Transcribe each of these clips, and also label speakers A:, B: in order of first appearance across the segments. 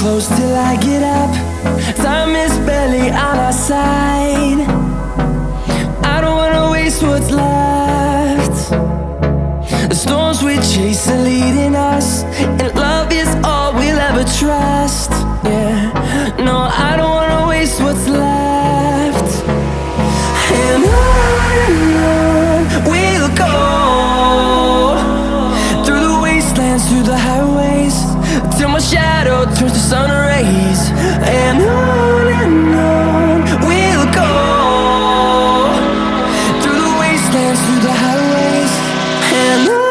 A: close till I get up. Time is barely on our side. I don't wanna waste what's left. The storms we chase are leading us, and love is all we'll ever trust. Yeah, no, I don't wanna waste what's left. And on we'll go, through the wastelands, through the highways, till my shadow turns to sun rays. And on we'll go, through the wastelands, through the highways, and on we'll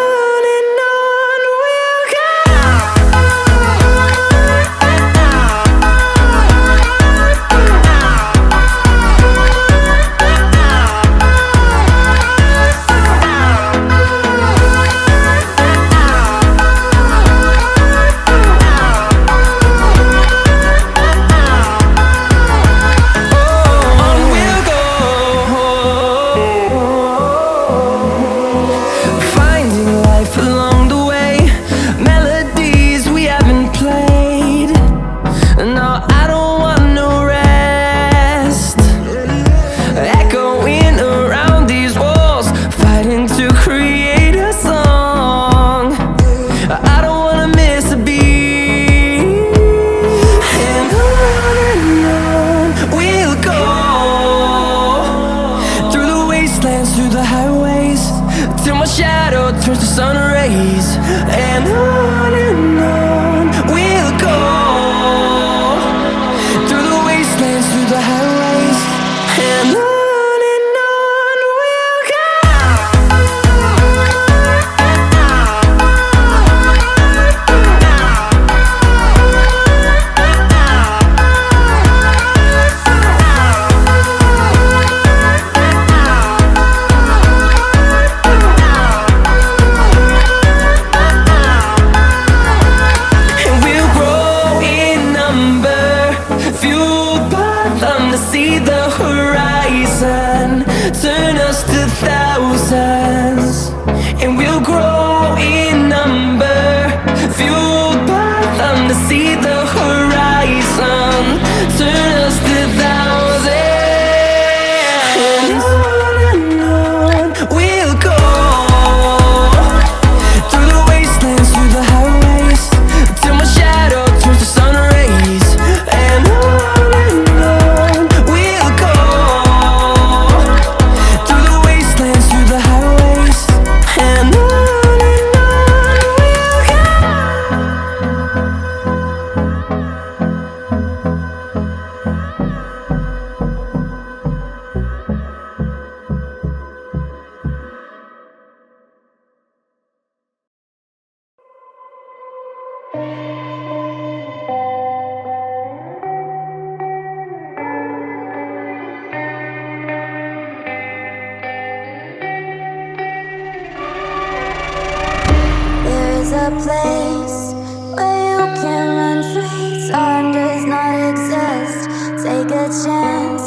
A: go. Through the highways, till my shadow turns to sun rays. And on we'll go, through the wastelands, through the highways, and on we'll go. See the horizon turn us to thousands, and we'll grow in number, fueled by them to see the horizon turn us to thousands. And on we'll go, through the wastelands, through the highways, till my shadow turns to sun rays. And on
B: a place where you can run free. Time does not exist. Take a chance.